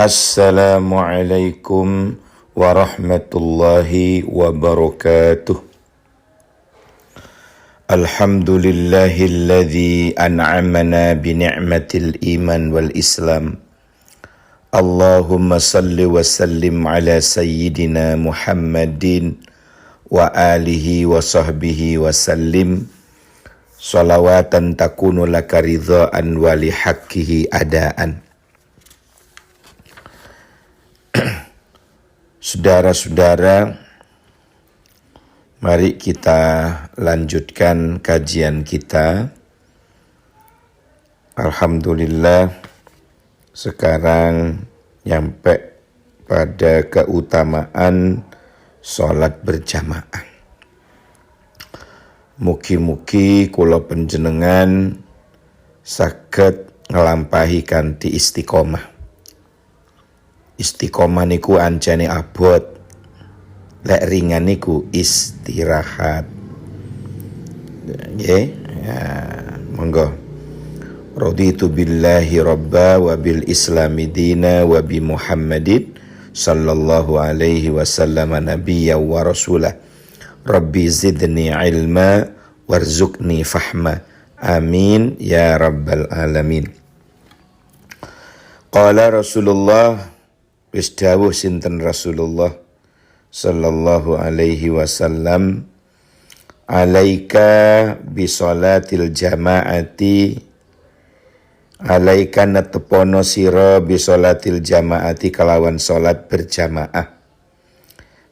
Assalamualaikum warahmatullahi wabarakatuh. Alhamdulillahilladzi an'amana bi ni'matil iman wal islam. Allahumma salli wa sallim ala sayyidina Muhammadin wa alihi wa sahbihi wa sallim. Salawatan takunu laka ridhaan wa li haqqihi adaan. Saudara-saudara, mari kita lanjutkan kajian kita. Alhamdulillah, sekarang nyampe pada keutamaan sholat berjamaah. Mugi-mugi kula panjenengan saged nglampahi kanthi istiqomah. Istiqomah niku ancane abot, lek ringan niku istirahat. Nggih, ya, monggo. Raditu billahi rabba wa bil islami dina wa bi Muhammadin sallallahu alaihi wasallam nabiyya wa rasulah. Rabbi zidni ilma warzuqni fahma. Amin ya rabbal alamin. Qala Rasulullah, wis dawuh sinten Rasulullah sallallahu alaihi wasallam, alaika bi sholatil jamaati, alaika netepono sira bi sholatil jamaati kalawan salat berjamaah.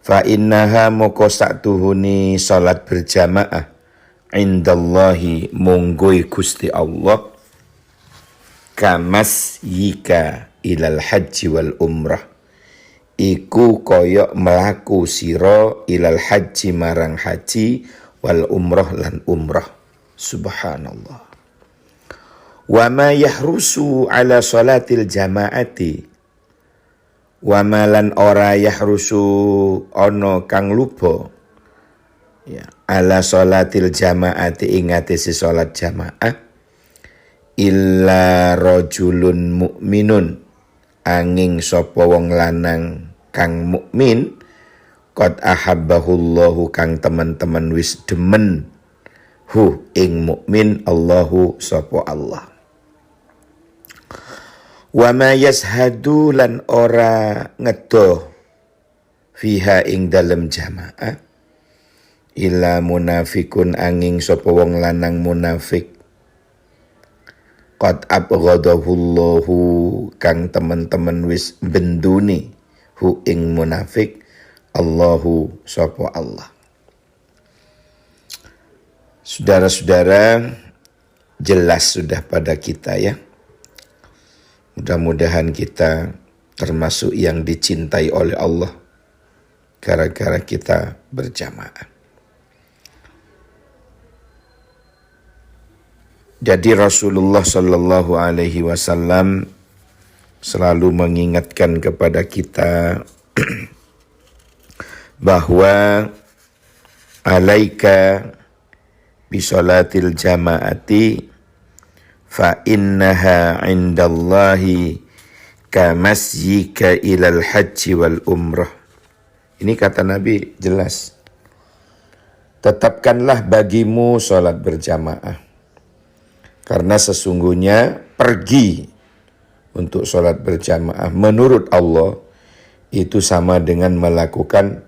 Fa innaha moko saktuhuni salat berjamaah indallahi munggoi Gusti Allah kamas yika ilal haji wal umrah, iku koyok melaku siro ilal haji marang haji wal umrah lan umrah. Subhanallah. Wa ma yahrusu ala salatil jamaati, wa ma lan ora yahrusu ono kang lupa ya ala salatil jamaati ingate si salat jamaah illa rajulun mu'minun, angin sapa wong lanang kang mukmin, qad ahabbahullahu kang teman-teman wis demen hu ing mukmin Allahu sapa Allah. Wa ma yashhadu lan ora ngedoh fiha ing dalem jamaah illa munafikun, angin sapa wong lanang munafik, qad abghadahullahu kang teman-teman wis benduni hu ing munafik Allahu sapa Allah. Saudara-saudara, jelas sudah pada kita ya. Mudah-mudahan kita termasuk yang dicintai oleh Allah gara-gara kita berjamaah. Jadi Rasulullah sallallahu alaihi wasallam selalu mengingatkan kepada kita bahwa alaika bisolatil jamaati fa innaha indallahi kamasyika ilal haji wal umrah. Ini kata Nabi jelas. Tetapkanlah bagimu sholat berjamaah. Karena sesungguhnya pergi untuk sholat berjamaah menurut Allah itu sama dengan melakukan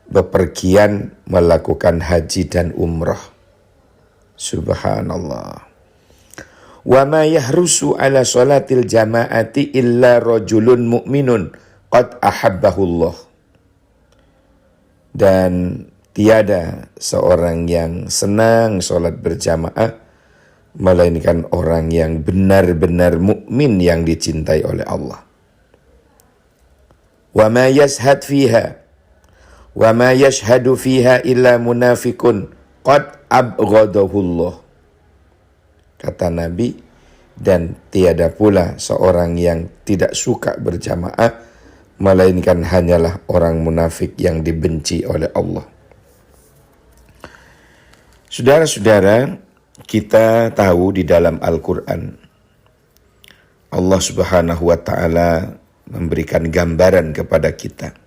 bepergian, melakukan haji dan umrah. Subhanallah. Wa ma yahrusu ala sholatil jamaati illa rajulun mu'minun qad ahabbahullah. Dan tiada seorang yang senang sholat berjamaah melainkan orang yang benar-benar mukmin yang dicintai oleh Allah. Wa ma yashhad fiha wa ma yashhadu fiha illa munafikun qad abghadahullah. Kata Nabi, dan tiada pula seorang yang tidak suka berjamaah melainkan hanyalah orang munafik yang dibenci oleh Allah. Saudara-saudara, kita tahu di dalam Al-Quran Allah Subhanahu wa ta'ala memberikan gambaran kepada kita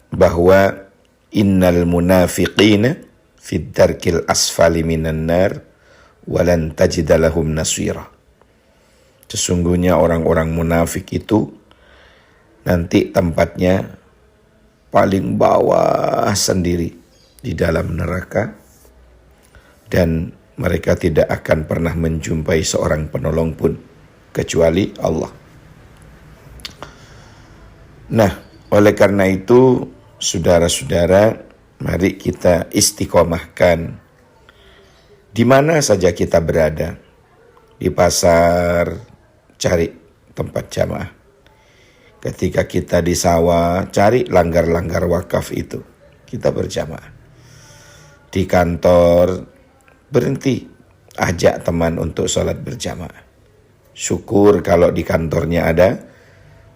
bahwa innal munafiqina fid darkil asfali minan nar walan tajida lahum nasira. Sesungguhnya orang-orang munafik itu nanti tempatnya paling bawah sendiri di dalam neraka, dan mereka tidak akan pernah menjumpai seorang penolong pun kecuali Allah. Nah, oleh karena itu, saudara-saudara, mari kita istiqomahkan di mana saja kita berada. Di pasar, cari tempat jamaah. Ketika kita di sawah, cari langgar-langgar wakaf itu. Kita berjamaah. Di kantor, berhenti. Ajak teman untuk sholat berjamaah. Syukur kalau di kantornya ada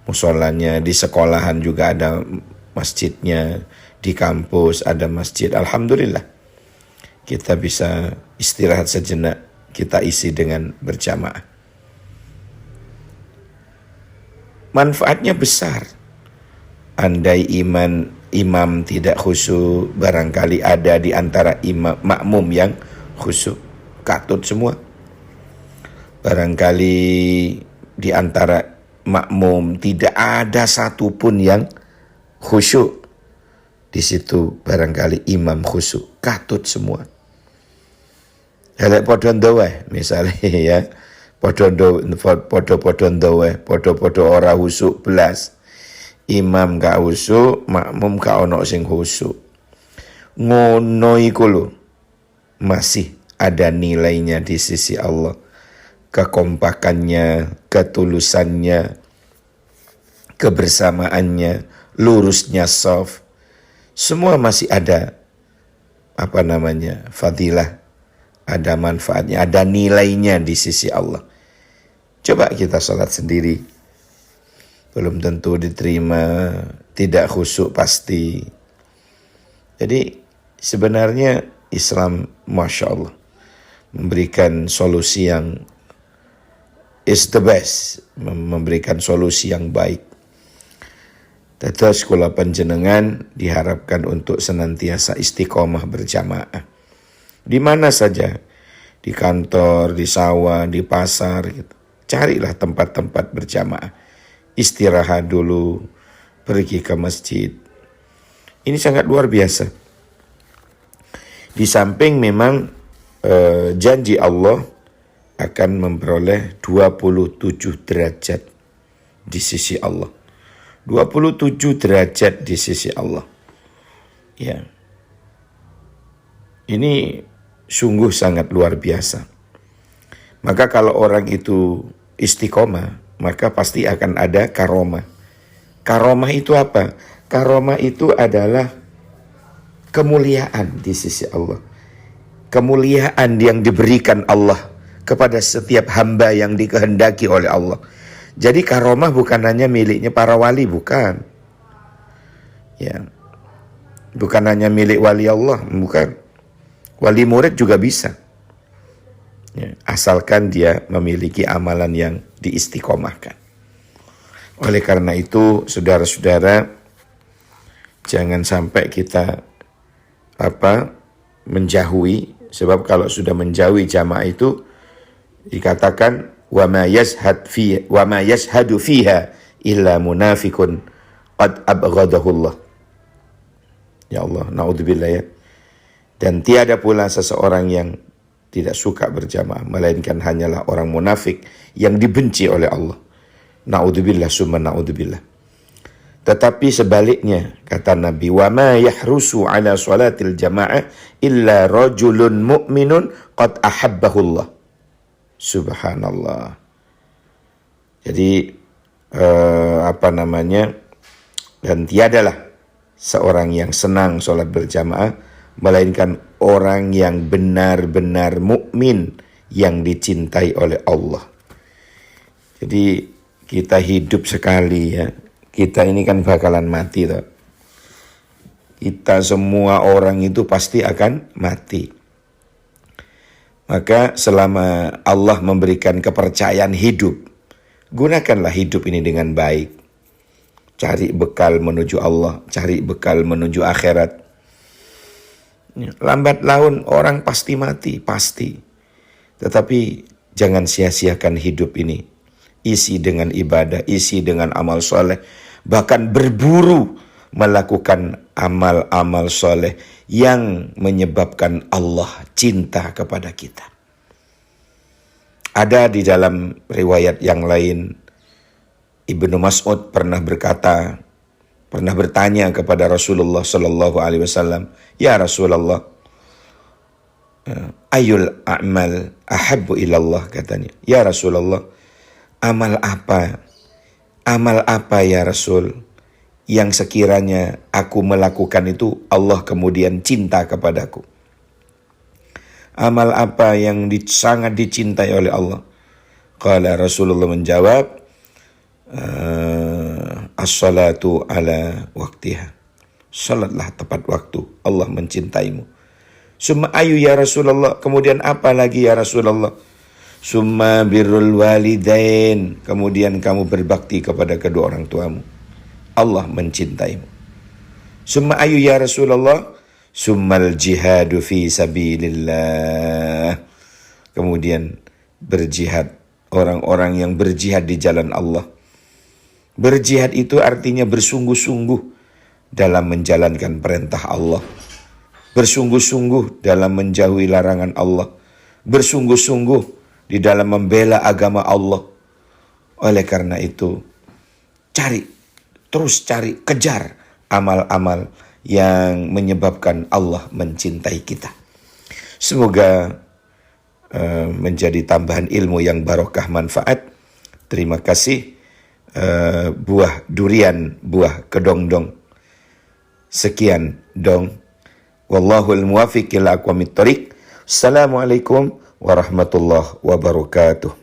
musolanya, di sekolahan juga ada masjidnya, di kampus ada masjid. Alhamdulillah. Kita bisa istirahat sejenak, kita isi dengan berjamaah. Manfaatnya besar. Andai imam tidak khusyuk, barangkali ada di antara makmum yang khusyuk, katut semua. Barangkali di antara makmum tidak ada satupun yang khusyuk. Di situ barangkali imam khusyuk, katut semua. Elek padha ndowe misalnya ya, padha ndowe, padha ora khusyuk belas. Imam gak khusyuk, makmum gak ono sing khusyuk. Ngono iku lho masih ada nilainya di sisi Allah. Kekompakannya, ketulusannya, kebersamaannya, lurusnya shaf, semua masih ada fadilah, ada manfaatnya, ada nilainya di sisi Allah. Coba kita sholat sendiri, belum tentu diterima, tidak khusyuk pasti. Jadi sebenarnya Islam, Masya Allah, memberikan solusi yang is the best, memberikan solusi yang baik. Dados kula panjenengan diharapkan untuk senantiasa istiqomah berjamaah. Di mana saja, di kantor, di sawah, di pasar, gitu. Carilah tempat-tempat berjamaah. Istirahat dulu, pergi ke masjid. Ini sangat luar biasa. Di samping memang janji Allah akan memperoleh 27 derajat di sisi Allah. 27 derajat di sisi Allah. Ya. Ini sungguh sangat luar biasa. Maka kalau orang itu istiqomah, maka pasti akan ada karomah. Karomah itu apa? Karomah itu adalah kemuliaan di sisi Allah. Kemuliaan yang diberikan Allah kepada setiap hamba yang dikehendaki oleh Allah. Jadi karomah bukan hanya miliknya para wali, bukan. Ya. Bukan hanya milik wali Allah, bukan. Wali murid juga bisa. Ya, asalkan dia memiliki amalan yang diistiqomahkan. Oleh karena itu, saudara-saudara, jangan sampai kita menjauhi, sebab kalau sudah menjauhi jamaah itu dikatakan wa ma yashhadu fiha illa munafikun qad abghadahu Allah. Ya Allah, naudzubillah ya. Dan tiada pula seseorang yang tidak suka berjamaah, melainkan hanyalah orang munafik yang dibenci oleh Allah. Naudzubillah summa naudzubillah. Tetapi sebaliknya, kata Nabi, wa ma yahrusu ala salatil jamaah illa rajulun mu'minun qad ahabbahu Allah. Subhanallah. Jadi dan tiadalah seorang yang senang sholat berjamaah melainkan orang yang benar-benar mukmin yang dicintai oleh Allah. Jadi kita hidup sekali ya. Kita ini kan bakalan mati toh. Kita semua orang itu pasti akan mati. Maka selama Allah memberikan kepercayaan hidup, gunakanlah hidup ini dengan baik. cari bekal menuju Allah, cari bekal menuju akhirat. Lambat laun orang pasti mati, pasti. Tetapi jangan sia-siakan hidup ini. Isi dengan ibadah, isi dengan amal soleh. Bahkan berburu melakukan amal-amal soleh yang menyebabkan Allah cinta kepada kita. Ada di dalam riwayat yang lain, Ibnu Mas'ud pernah bertanya kepada Rasulullah Sallallahu Alaihi Wasallam, ya Rasulullah, ayul a'mal ahabbu ilallah, katanya. Ya Rasulullah, amal apa ya Rasul yang sekiranya aku melakukan itu Allah kemudian cinta kepadaku? Amal apa yang sangat dicintai oleh Allah? Qala, Rasulullah menjawab, as-salatu ala waktiha. Salatlah tepat waktu, Allah mencintaimu. Summa ayu ya Rasulullah, kemudian apa lagi ya Rasulullah? Summa birrul walidain, kemudian kamu berbakti kepada kedua orang tuamu, Allah mencintaimu. Summa ayu ya Rasulullah? Summal jihadu fi sabilillah, kemudian berjihad, orang-orang yang berjihad di jalan Allah. Berjihad itu artinya bersungguh-sungguh dalam menjalankan perintah Allah, bersungguh-sungguh dalam menjauhi larangan Allah, bersungguh-sungguh di dalam membela agama Allah. Oleh karena itu, terus cari, kejar amal-amal yang menyebabkan Allah mencintai kita. Semoga menjadi tambahan ilmu yang barokah, manfaat. Terima kasih. Buah durian, buah kedongdong. Sekian dong. Wallahul muwafiq ila aqwamit thoriq. Assalamualaikum warahmatullahi wabarakatuh.